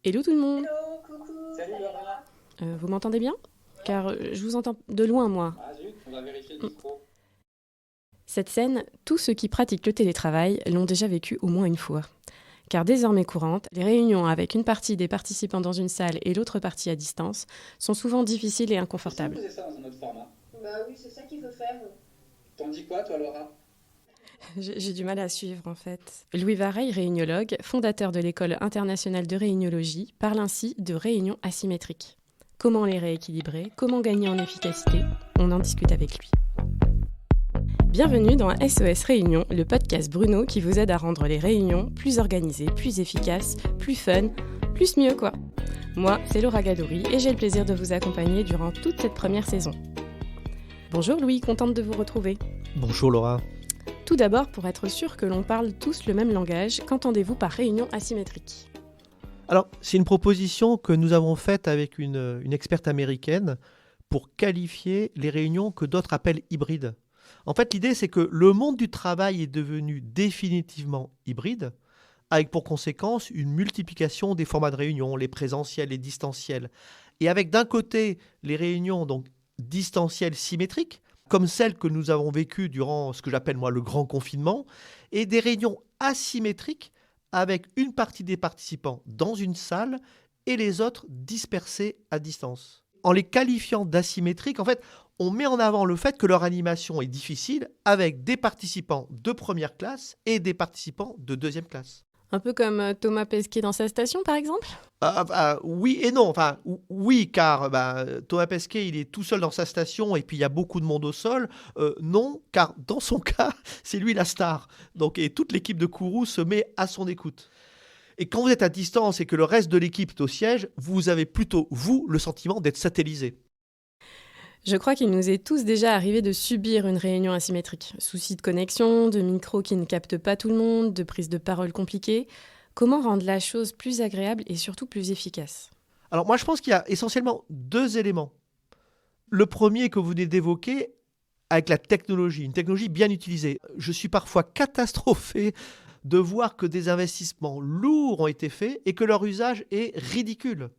Hello tout le monde. Hello, coucou. Salut Laura. Vous m'entendez bien? Car je vous entends de loin, moi. Ah zut, on va vérifier le micro. Cette scène, tous ceux qui pratiquent le télétravail l'ont déjà vécue au moins une fois. Car désormais courante, les réunions avec une partie des participants dans une salle et l'autre partie à distance sont souvent difficiles et inconfortables. C'est ça dans un autre format. Bah oui, c'est ça qu'il faut faire. T'en dis quoi toi Laura? J'ai du mal à suivre en fait. Louis Vareille, réuniologue, fondateur de l'École internationale de réuniologie, parle ainsi de réunions asymétriques. Comment les rééquilibrer? Comment gagner en efficacité? On en discute avec lui. Bienvenue dans SOS Réunion, le podcast Bruno qui vous aide à rendre les réunions plus organisées, plus efficaces, plus fun, plus mieux quoi. Moi, c'est Laura Gadouri et j'ai le plaisir de vous accompagner durant toute cette première saison. Bonjour Louis, contente de vous retrouver. Bonjour Laura. Tout d'abord, pour être sûr que l'on parle tous le même langage, qu'entendez-vous par réunion asymétrique? Alors, c'est une proposition que nous avons faite avec une experte américaine pour qualifier les réunions que d'autres appellent hybrides. En fait, l'idée, c'est que le monde du travail est devenu définitivement hybride, avec pour conséquence une multiplication des formats de réunion, les présentiels, les distanciels. Et avec d'un côté les réunions donc distancielles symétriques, comme celles que nous avons vécues durant ce que j'appelle moi le grand confinement, et des réunions asymétriques avec une partie des participants dans une salle et les autres dispersés à distance. En les qualifiant d'asymétriques, en fait, on met en avant le fait que leur animation est difficile avec des participants de première classe et des participants de deuxième classe. Un peu comme Thomas Pesquet dans sa station par exemple? Oui et non. Enfin, oui, car Thomas Pesquet, il est tout seul dans sa station et puis il y a beaucoup de monde au sol. Non, car dans son cas, c'est lui la star. Donc, et toute l'équipe de Kourou se met à son écoute. Et quand vous êtes à distance et que le reste de l'équipe est au siège, vous avez plutôt, vous, le sentiment d'être satellisé. Je crois qu'il nous est tous déjà arrivé de subir une réunion asymétrique. Soucis de connexion, de micros qui ne captent pas tout le monde, de prises de parole compliquées. Comment rendre la chose plus agréable et surtout plus efficace? Alors moi, je pense qu'il y a essentiellement deux éléments. Le premier que vous venez d'évoquer, avec la technologie, une technologie bien utilisée. Je suis parfois catastrophé de voir que des investissements lourds ont été faits et que leur usage est ridicule.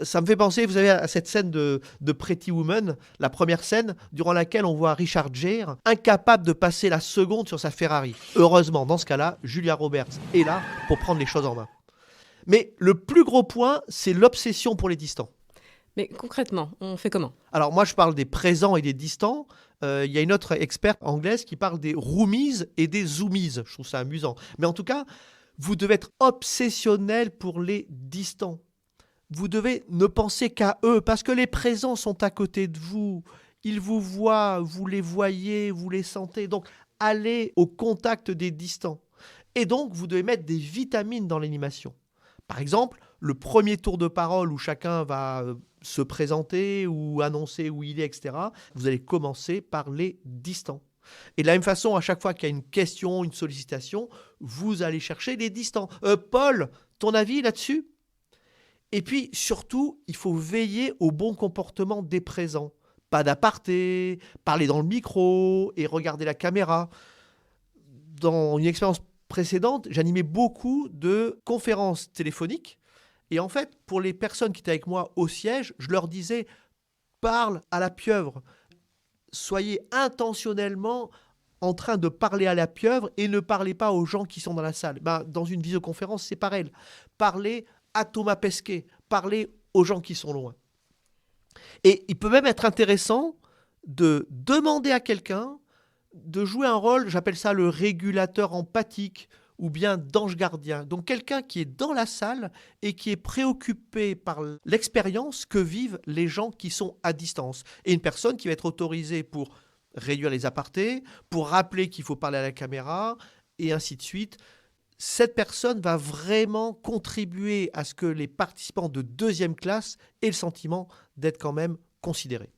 Ça me fait penser, vous savez, à cette scène de Pretty Woman, la première scène, durant laquelle on voit Richard Gere incapable de passer la seconde sur sa Ferrari. Heureusement, dans ce cas-là, Julia Roberts est là pour prendre les choses en main. Mais le plus gros point, c'est l'obsession pour les distants. Mais concrètement, on fait comment? Alors moi, je parle des présents et des distants. Il y a une autre experte anglaise qui parle des roomies et des zoomies. Je trouve ça amusant. Mais en tout cas, vous devez être obsessionnel pour les distants. Vous devez ne penser qu'à eux, parce que les présents sont à côté de vous. Ils vous voient, vous les voyez, vous les sentez. Donc, allez au contact des distants. Et donc, vous devez mettre des vitamines dans l'animation. Par exemple, le premier tour de parole où chacun va se présenter ou annoncer où il est, etc., vous allez commencer par les distants. Et de la même façon, à chaque fois qu'il y a une question, une sollicitation, vous allez chercher les distants. Paul, ton avis là-dessus ? Et puis, surtout, il faut veiller au bon comportement des présents. Pas d'aparté, parler dans le micro et regarder la caméra. Dans une expérience précédente, j'animais beaucoup de conférences téléphoniques. Et en fait, pour les personnes qui étaient avec moi au siège, je leur disais « parle à la pieuvre ». Soyez intentionnellement en train de parler à la pieuvre et ne parlez pas aux gens qui sont dans la salle. Dans une visioconférence, c'est pareil. Parlez à Thomas Pesquet, parler aux gens qui sont loin. Et il peut même être intéressant de demander à quelqu'un de jouer un rôle, j'appelle ça le régulateur empathique ou bien d'ange gardien. Donc quelqu'un qui est dans la salle et qui est préoccupé par l'expérience que vivent les gens qui sont à distance. Et une personne qui va être autorisée pour réduire les apartés, pour rappeler qu'il faut parler à la caméra, et ainsi de suite. Cette personne va vraiment contribuer à ce que les participants de deuxième classe aient le sentiment d'être quand même considérés.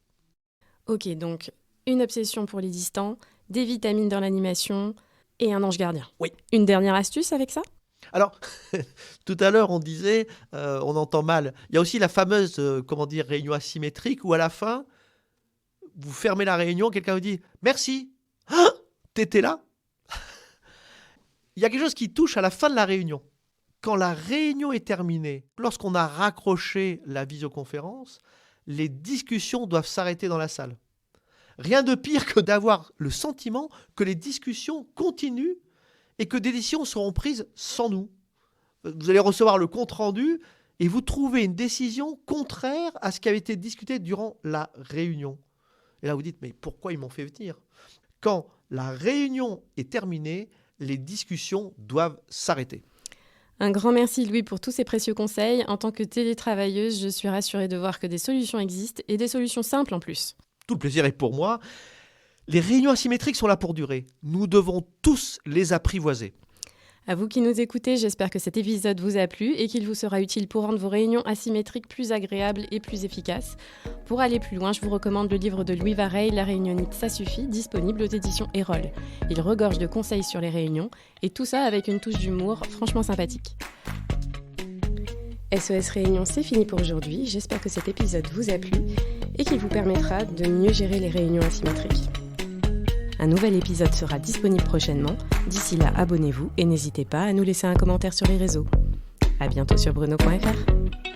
Ok, donc une obsession pour les distants, des vitamines dans l'animation et un ange gardien. Oui. Une dernière astuce avec ça? Alors, tout à l'heure, on disait, on entend mal, il y a aussi la fameuse réunion asymétrique où à la fin, vous fermez la réunion, quelqu'un vous dit « Merci, t'étais là ?» Il y a quelque chose qui touche à la fin de la réunion. Quand la réunion est terminée, lorsqu'on a raccroché la visioconférence, les discussions doivent s'arrêter dans la salle. Rien de pire que d'avoir le sentiment que les discussions continuent et que des décisions seront prises sans nous. Vous allez recevoir le compte-rendu et vous trouvez une décision contraire à ce qui avait été discuté durant la réunion. Et là, vous dites, mais pourquoi ils m'ont fait venir ? Quand la réunion est terminée, les discussions doivent s'arrêter. Un grand merci Louis pour tous ces précieux conseils. En tant que télétravailleuse, je suis rassurée de voir que des solutions existent et des solutions simples en plus. Tout le plaisir est pour moi. Les réunions asymétriques sont là pour durer. Nous devons tous les apprivoiser. À vous qui nous écoutez, j'espère que cet épisode vous a plu et qu'il vous sera utile pour rendre vos réunions asymétriques plus agréables et plus efficaces. Pour aller plus loin, je vous recommande le livre de Louis Vareille, La réunionnite, ça suffit, disponible aux éditions Erol. Il regorge de conseils sur les réunions et tout ça avec une touche d'humour franchement sympathique. SOS Réunion, c'est fini pour aujourd'hui. J'espère que cet épisode vous a plu et qu'il vous permettra de mieux gérer les réunions asymétriques. Un nouvel épisode sera disponible prochainement. D'ici là, abonnez-vous et n'hésitez pas à nous laisser un commentaire sur les réseaux. À bientôt sur bruno.fr.